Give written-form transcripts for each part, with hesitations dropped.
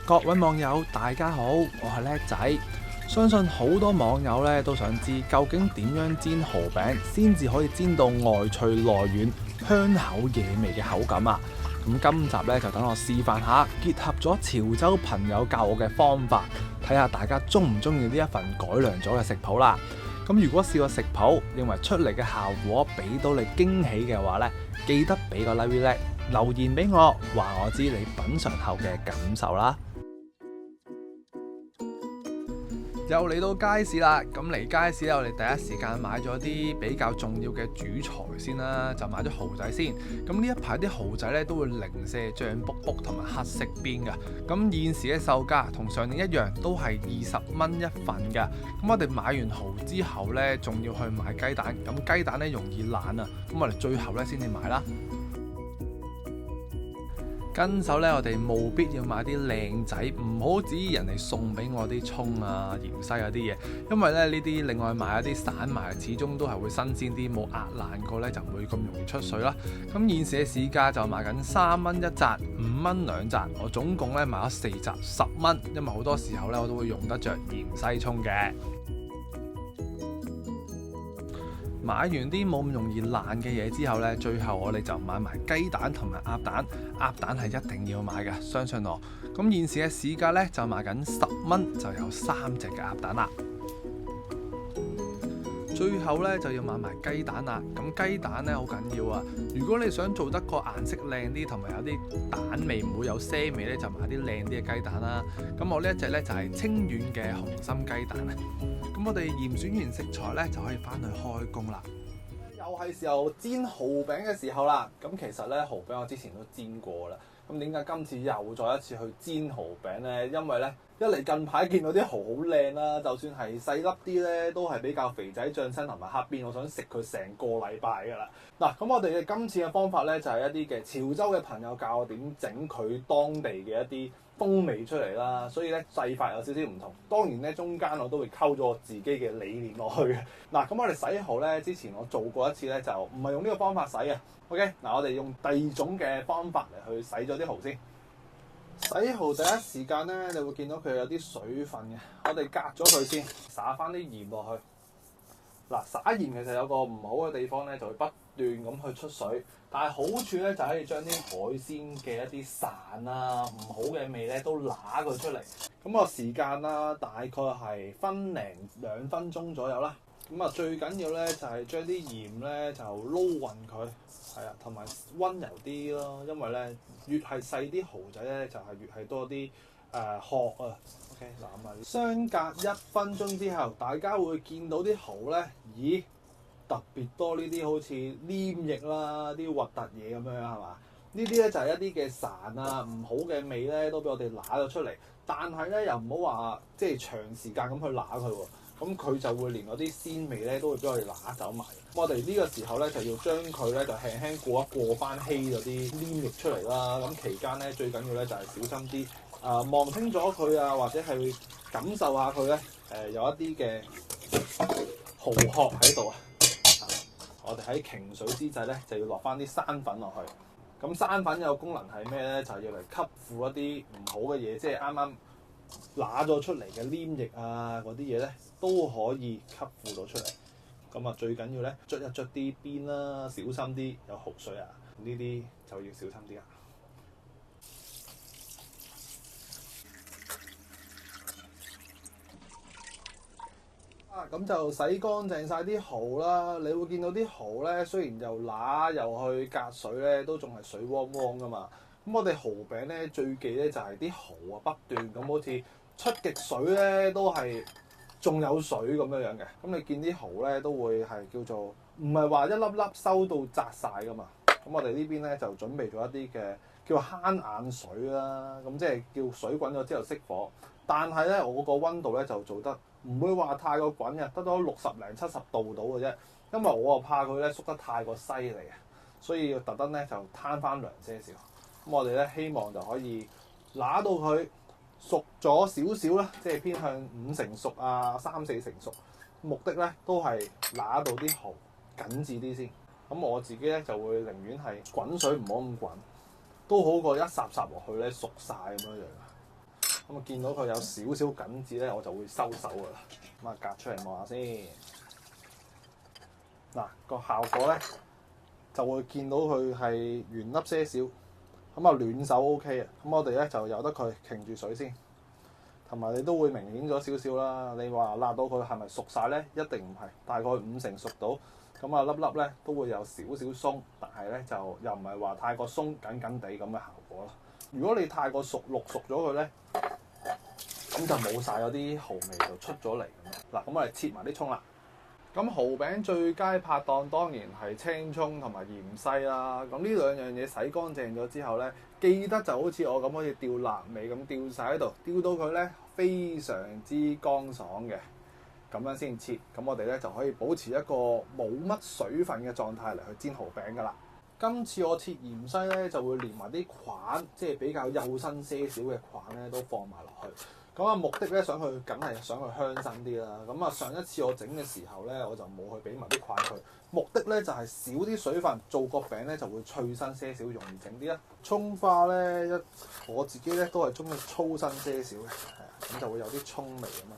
各位網友大家好，我係叻仔。相信好多網友咧都想知究竟點樣煎蠔餅先至可以煎到外脆內軟、香口惹味嘅口感啊！咁今集咧就等我示範下，結合咗潮州朋友教我嘅方法，睇下大家鍾唔鍾意呢一份改良咗嘅食譜啦。咁如果試過食譜，認為出嚟嘅效果俾到你驚喜嘅話咧，記得俾個 like 留言俾我，話我知你品嚐後嘅感受啦。又嚟到街市啦，咁嚟街市咧，我哋第一時間買咗啲比較重要嘅主材先啦，就買咗蠔仔先。咁呢一排啲蠔仔咧都會零舍脹卜卜同埋黑色邊㗎。咁現時嘅售價同上年一樣，都係20蚊一份㗎。咁我哋買完蠔之後咧，仲要去買雞蛋。咁雞蛋咧容易爛啊，咁我哋最後咧先至買啦。跟手咧，我哋務必要買啲靚仔，唔好指意人哋送俾我啲葱啊、芫茜嗰啲嘢，因為咧呢啲另外買一啲散賣，始終都係會新鮮啲，冇壓爛過咧就唔會咁容易出水啦。咁現時嘅市價就賣緊3蚊一紮、5蚊兩紮，我總共咧買咗4紮10蚊，因為好多時候咧我都會用得着芫茜葱嘅。買完啲冇咁容易爛嘅嘢之後呢，最後我哋就買埋雞蛋同埋鴨蛋。鴨蛋係一定要買嘅，相信我。咁現時嘅市價呢，就賣緊10蚊，就有3隻嘅鴨蛋啦。最後呢，就要買埋雞蛋啦。咁雞蛋呢，好緊要啊！如果你想做得個顏色靚啲，同埋有啲蛋味唔會有腥味呢，就買啲靚啲嘅雞蛋啦。咁我呢一隻呢，就係清遠嘅紅心雞蛋啊。咁我哋嚴選完食材呢，就可以翻去開工啦。又係時候煎蠔餅嘅時候啦。咁其實呢，蠔餅我之前都煎過啦。咁點解今次又再一次去煎蠔餅呢？因為呢，一嚟近排見到啲蠔好靚啦，就算係細粒啲呢，都係比較肥仔醬身同埋黑邊，我想食佢成個禮拜㗎啦。嗱，咁我哋嘅今次嘅方法呢，就係一啲嘅潮州嘅朋友教我點整佢當地嘅一啲風味出嚟啦，所以咧製法有少少唔同。當然咧，中間我都會溝咗我自己嘅理念落去嘅。嗱，咁我哋洗蠔咧，之前我做過一次咧，就唔係用呢個方法洗嘅。OK，嗱，我哋用第二種嘅方法嚟去洗咗啲蠔先。洗蠔第一時間咧，你會見到佢有啲水分嘅，我哋隔咗佢先，灑翻啲鹽落去。嗱，灑鹽其實有個唔好嘅地方咧，就會不斷咁去出水，但係好處咧就可以將啲海鮮嘅一啲潺啊、唔好嘅味咧都揦佢出嚟。咁個時間啦，大概係分零2分鐘左右啦。咁啊，最緊要咧就係將啲鹽咧就撈勻佢，係啊，同埋溫柔啲咯，因為咧越係細啲蠔仔咧就係越係多啲殼啊。OK，嗱咁啊，相隔1分鐘之後，大家會見到啲蠔咧，咦？特別多呢啲好似黏液啦，啲核突嘢咁樣係嘛？呢啲咧就係一啲嘅潺啊，唔好嘅味咧都俾我哋揦咗出嚟。但係咧又唔好話即係長時間咁去揦佢喎，咁佢就會連嗰啲鮮味咧都會俾我哋揦走埋。我哋呢個時候咧就要將佢咧就輕輕過翻稀咗啲黏液出嚟啦。咁期間咧最緊要咧就係小心啲望清楚佢啊，或者係感受下佢咧有一啲嘅蠔殼喺度啊。我哋喺擎水之際咧，就要落翻啲生粉落去。咁生粉有功能係咩咧？就係要嚟吸附一啲唔好嘅嘢，即係啱啱揦咗出嚟嘅黏液啊嗰啲嘢咧，都可以吸附到出嚟。咁啊，最緊要咧捽一捽啲邊啦，小心啲有蠔水啊，呢啲就要小心啲啊。咁就洗乾淨晒啲蠔啦。你會見到啲蠔咧，雖然又揦又去隔水咧，都仲係水汪汪噶嘛。咁我哋蠔餅咧最忌咧就係啲蠔啊不斷咁好似出極水咧，都係仲有水咁樣樣嘅。咁你見啲蠔咧都會係叫做唔係話一粒粒收到窄晒噶嘛。咁我哋呢邊咧就準備咗一啲嘅叫慳眼水啦。咁即係叫水滾咗之後熄火，但係咧我個溫度咧就做得唔會話太過滾嘅，得到60零70度到嘅啫。因為我又怕佢咧縮得太過犀利啊，所以要特登咧就攤翻涼些少。咁我哋咧希望就可以揦到佢熟咗少少啦，即係偏向5成熟啊、3、4成熟。目的咧都係揦到啲蠔緊緻啲先。咁我自己咧就會寧願係滾水唔好咁滾，都好過一霎霎落去咧熟晒咁樣樣。咁啊見到佢有少少緊緻咧，我就會收手噶啦。咁啊隔出嚟望下先。嗱個效果咧就會見到佢係圓粒些少，咁啊暖手 OK 啊。咁我哋咧就由得佢擎住水先，同埋你都會明顯咗少少啦。你話辣到佢係咪熟晒咧？一定唔係，大概50%熟到。咁啊粒粒咧都會有少少鬆，但係咧就又唔係話太過鬆緊緊地咁嘅效果啦。如果你太過熟咗佢咧，咁就冇晒嗰啲蠔味就出咗嚟咁樣。嗱，咁我哋切埋啲葱啦。咁蠔餅最佳拍檔當然係青葱同埋芫茜啦。咁呢兩樣嘢洗乾淨咗之後咧，記得就好似我咁可以吊臘味咁吊晒喺度，吊到佢咧非常之乾爽嘅。咁樣先切，咁我哋咧就可以保持一個冇乜水分嘅狀態嚟去煎蠔餅噶啦。今次我切芫茜咧就會連埋啲菌，即係比較幼身些少嘅菌咧都放埋落去。咁啊目的咧想去梗係想去香身啲啦。咁啊上一次我整嘅時候咧我就冇去俾埋啲菌佢，目的咧就係少啲水分，做個餅咧就會脆身些少，容易整啲啦。葱花咧我自己咧都係中意粗身些少嘅，係啊，咁就會有啲葱味啊嘛。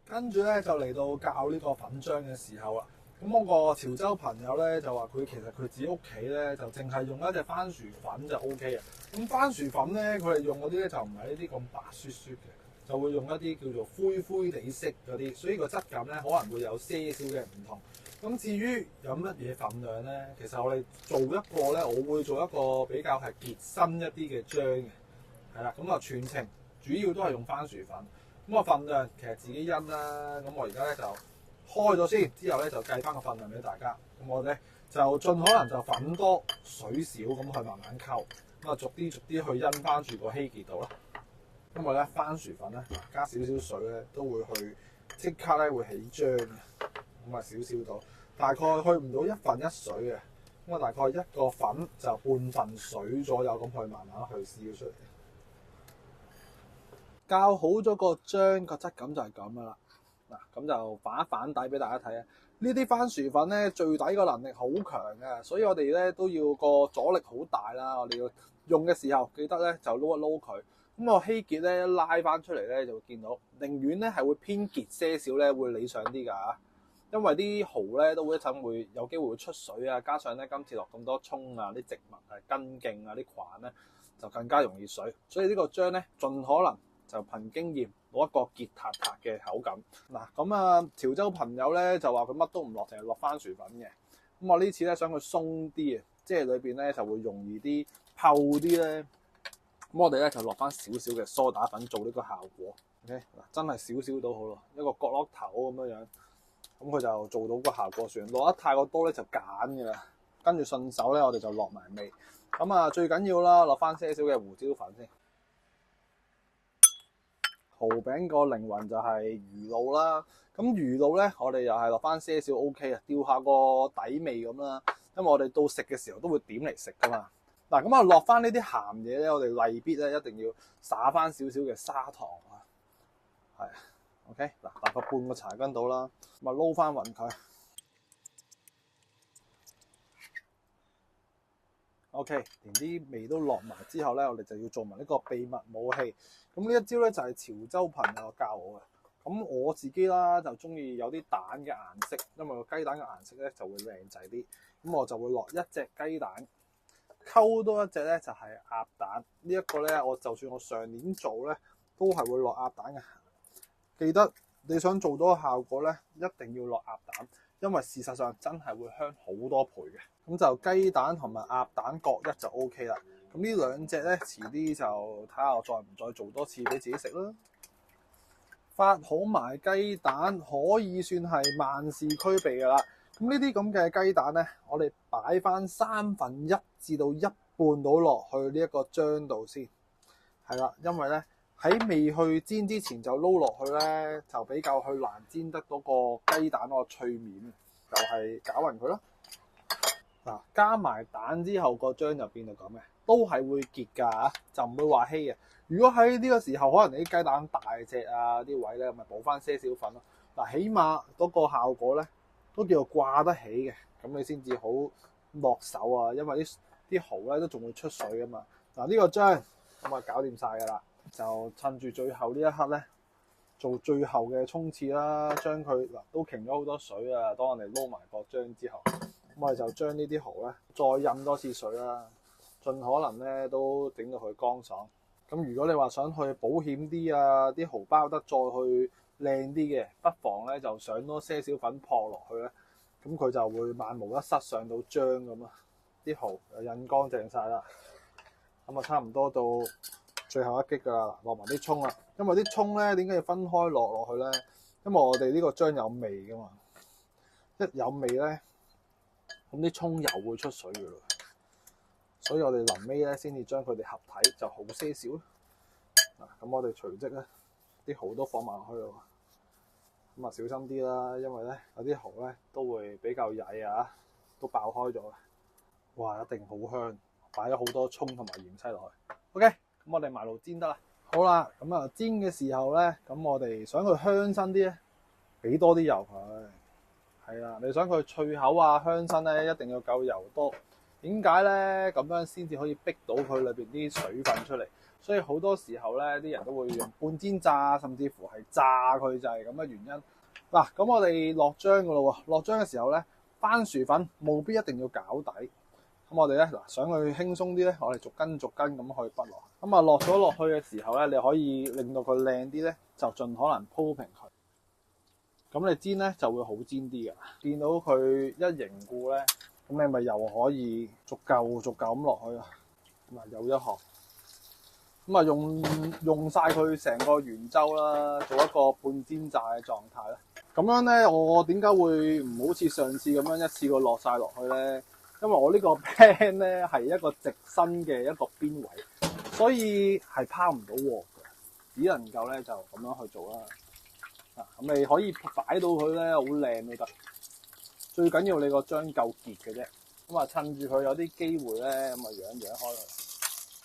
跟住咧就嚟到教呢個粉漿嘅時候啦。咁我個潮州朋友咧就話佢其實佢自己屋企咧就淨係用一隻番薯粉就 O K 嘅。咁番薯粉咧佢哋用嗰啲咧就唔係呢啲咁白雪雪嘅，就會用一啲叫做灰灰地色嗰啲，所以個質感咧可能會有些少嘅唔同。咁至於有乜嘢份量咧，其實我哋做一個咧，我會做一個比較係結身一啲嘅漿嘅，係啦。咁啊全程主要都係用番薯粉。咁啊份量其實自己因啦。咁我而家咧就開咗先，之後咧就計翻個份量俾大家。咁我咧就盡可能就粉多水少咁去慢慢溝，咁啊逐啲去因翻住個稀結度啦。因為咧番薯粉咧加少少水咧都會去即刻咧會起漿嘅，咁啊少少到大概去唔到1分1水嘅，咁啊大概一個粉就半份水左右咁去慢慢去燒出嚟。校好咗個漿，個質感就係咁噶啦。嗱，咁就反一反底俾大家睇啊！呢啲番薯粉咧最底個能力好強嘅，所以我哋咧都要個阻力好大啦。我哋要用嘅時候記得咧就撈一撈佢。咁個稀結咧拉翻出嚟咧就會見到，寧願咧係會偏結些少咧會理想啲㗎。因為啲蠔咧都會一陣會有機會會出水啊，加上咧今次落咁多葱啊、啲植物啊、根莖啊、啲菌咧就更加容易水，所以呢個漿咧盡可能就憑經驗攞一個結塌塌嘅口感。嗱，咁啊潮州朋友咧就話佢乜都唔落，淨係落番薯粉嘅。咁我呢次咧想佢鬆啲啊，即係裏邊咧就會容易啲透啲咧。咁我哋咧就落翻少少嘅梳打粉做呢個效果。OK， 嗱真係少少到好咯，一個角落頭咁樣樣，咁佢就做到個效果算。落得太過多咧就揀㗎啦。跟住順手咧我哋就落埋味。咁啊最緊要啦，落翻些少嘅胡椒粉先。蠔餅個靈魂就係魚露啦，咁魚露咧，我哋又係落翻些少 OK 啊，吊下個底味咁啦。因為我哋到食嘅時候都會點嚟食噶嘛。嗱，咁啊落翻呢啲鹹嘢咧，我哋例必咧一定要灑翻少少嘅砂糖啊，係 OK 嗱，大概半個茶羹到啦，咁啊撈翻勻佢。OK， 連啲味都落埋之後咧，我哋就要做埋呢個秘密武器。咁呢一招咧就係潮州朋友教我嘅。咁我自己啦就中意有啲蛋嘅顏色，因為個雞蛋嘅顏色咧就會靚仔啲。咁我就會落一隻雞蛋，溝多一隻咧就係鴨蛋。呢一個咧，我就算我上年做咧，都係會落鴨蛋嘅。記得你想做到個效果咧，一定要落鴨蛋，因為事實上真係會香好多倍嘅。咁就雞蛋同埋鴨蛋各一就 O K 啦。咁呢兩隻咧，遲啲就睇下我再唔再做多次俾自己食啦。發好埋雞蛋可以算係萬事俱備噶啦。咁呢啲咁嘅雞蛋咧，我哋擺翻1/3至到1半到落去呢一個漿度先。係啦，因為咧喺未去煎之前就撈落去咧，就比較去難煎得到個雞蛋嗰個脆面，就係攪勻佢咯。嗱，加埋蛋之後個漿就變到咁嘅，都係會結㗎，就唔會話稀嘅。如果喺呢個時候可能你啲雞蛋大隻啊啲位咧，咪補翻些少粉咯。嗱，起碼嗰個效果咧都叫做掛得起嘅，咁你先至好落手啊。因為啲蠔咧都仲會出水㗎嘛。嗱，呢個漿咁啊搞掂晒㗎啦。就趁住最後呢一刻咧，做最後嘅衝刺啦，將佢嗱都擎咗好多水啊。當我哋撈埋個漿之後，咁我哋就將呢啲蠔咧再印多次水啦，盡可能咧都整到佢乾爽。咁如果你話想去保險啲啊，啲蠔包得再去靚啲嘅，不妨咧就上多些少粉撲落去咧，咁佢就會萬無一失上到漿咁啊！啲蠔就印乾淨晒啦，咁啊差唔多到最後一擊㗎啦，落埋啲葱啦。因為啲葱咧點解要分開落去咧？因為我哋呢個漿有味㗎嘛，一有味咧，咁啲葱又會出水㗎啦。所以我哋臨尾咧先至將佢哋合體就好些少嗱。咁我哋隨即咧啲蠔都放埋落去咯。咁啊小心啲啦，因為咧有啲蠔咧都會比較曳啊，都爆開咗嘅。哇，一定好香，擺咗好多葱同埋芫茜落去。OK，咁我哋埋爐煎得啦。好啦，咁啊煎嘅時候咧，咁我哋想佢香身啲咧，俾多啲油佢。係啦，你想佢脆口啊香身咧，一定要夠油多。點解咧？咁樣先至可以逼到佢裏邊啲水分出嚟。所以好多時候咧，啲人都會用半煎炸，甚至乎係炸佢，就係咁嘅原因。嗱，咁我哋落漿噶咯喎，落漿嘅時候咧，番薯粉務必一定要攪底。咁我哋咧嗱，想佢輕鬆啲咧，我哋逐根逐根咁去剝落。咁啊落咗落去嘅時候咧，你可以令到佢靚啲咧，就盡可能鋪平佢。咁你煎咧就會好煎啲㗎。見到佢一凝固咧，咁你咪又可以逐嚿逐嚿咁落去啊。咁啊有一殼。咁啊用晒佢成個圓周啦，做一個半煎炸嘅狀態啦。咁樣咧，我點解會唔好似上次咁樣一次過落晒落去咧？因為我呢個 pan 咧係一個直身嘅一個邊位，所以係拋唔到鑊嘅，只能夠咧就咁樣去做啦。咁你可以擺到佢咧好靚都得，最緊要你個漿夠結嘅啫。咁啊趁住佢有啲機會咧，咁啊揚開佢。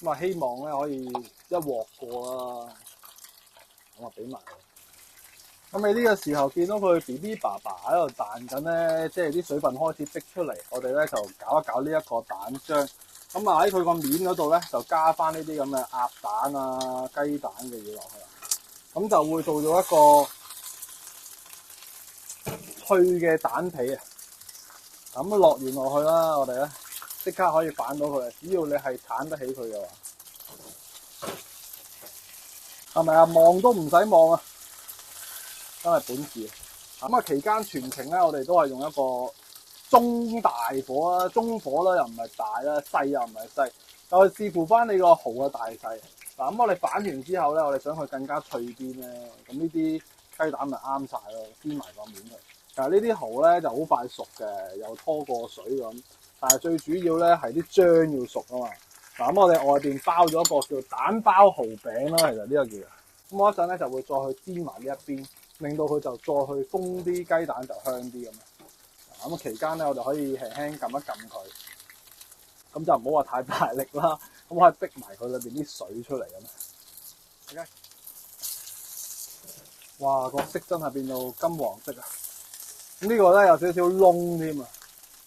咁啊希望咧可以一鑊過啦。咁啊俾埋佢。咁你呢個時候見到佢 BB 爸爸喺度彈緊咧，即係啲水分開始逼出嚟，我哋咧就搞一搞呢一個蛋漿。咁啊喺佢個面嗰度咧就加翻呢啲咁嘅鴨蛋啊、雞蛋嘅嘢落去啦。咁就會做咗一個脆嘅蛋皮啊！咁啊落完落去啦，我哋咧即刻可以反到佢啊！只要你係鏟得起佢嘅話，係咪啊？望都唔使望啊！真係本事。咁啊期間全程咧，我哋都係用一個中大火啦，中火啦又唔係大啦，細又唔係細，就係視乎翻你個蠔嘅大細。嗱，咁我哋反完之後咧，我哋想佢更加脆啲咧，咁呢啲雞蛋咪啱晒咯，煎埋個面佢。其實呢啲蠔咧就好快熟嘅，又拖過水咁。但係最主要咧係啲漿要熟啊嘛。嗱，咁我哋外邊包咗一個叫蛋包蠔餅啦，其實呢個叫。咁我一陣咧就會再去煎埋呢一邊，令到佢就再去封啲雞蛋就香啲咁。咁期間咧我就可以輕輕撳一撳佢，咁就唔好話太大力啦。咁我可以逼埋佢裏邊啲水出嚟咁。OK。哇，個色真係變到金黃色啊！咁呢個咧有少少燶添啊，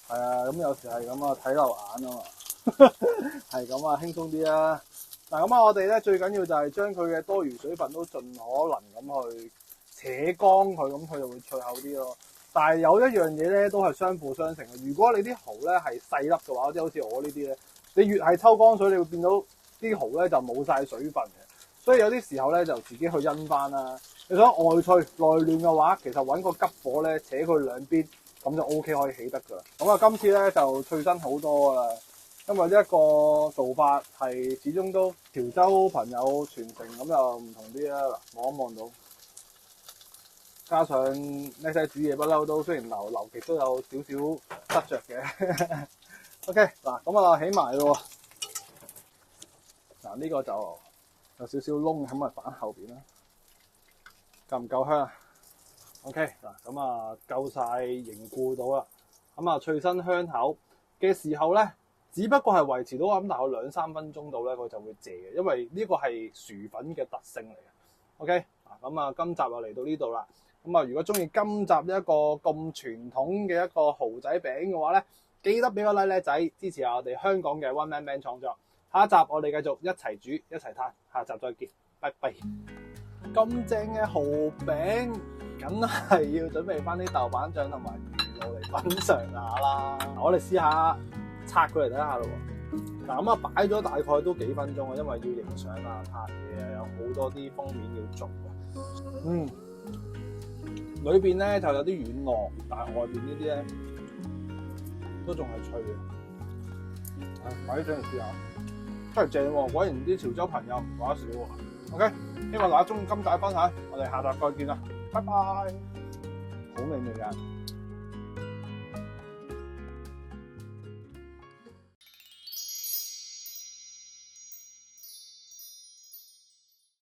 係啊，咁有時係咁啊，睇漏眼啊嘛，係咁啊，輕鬆啲啦。嗱，咁啊，我哋咧最緊要就係將佢嘅多餘水分都盡可能咁去扯乾佢，咁佢就會脆口啲咯。但係有一樣嘢咧都係相輔相成嘅。如果你啲蠔咧係細粒嘅話，即係好似我呢啲咧，你越係抽乾水，你會變到啲蠔咧就冇晒水分嘅。所以有啲時候咧就自己去因翻啦。你想外脆內嫩嘅話，其實揾個急火咧扯佢兩邊，咁就 OK 可以起得噶啦。咁啊，今次咧就脆身好多啦，因為呢一個做法係始終都潮州朋友傳承，咁就唔同啲啦。嗱，望一望到，加上呢世煮嘢不嬲都雖然流極都有少少得着嘅。OK， 嗱咁啊起埋咯。嗱呢個就有少少燶，咁啊反後邊啦。夠唔夠香啊 ？OK 嗱，咁啊夠晒凝固到啦，咁啊脆身香口嘅時候咧，只不過係維持到咁大概2-3分鐘度咧，佢就會謝嘅，因為呢個係薯粉嘅特性嚟嘅。OK 嗱，咁啊今集就嚟到呢度啦。咁啊，如果中意今集呢一個咁傳統嘅一個蠔仔餅嘅話咧，記得俾個 like 仔支持下我哋香港嘅 One Man Band 創作。下一集我哋繼續一齊煮一齊嘆，下集再見，拜拜。咁正嘅蠔餅，梗係要準備翻啲豆瓣醬同埋魚露嚟品嚐下啦。我哋試下拆佢嚟睇下咯。嗱咁啊，擺咗大概都幾分鐘啊，因為要影相啊、拍嘢啊，有好多啲封面要做嘅。裏邊咧就有啲軟糯，但係外邊呢啲咧都仲係脆嘅。擺啲醬嚟試下，真係正喎！果然啲潮州朋友唔講得少喎。OK，希望大家中意今集嘅分享，我哋下集再見啦，拜拜！好美味㗎〜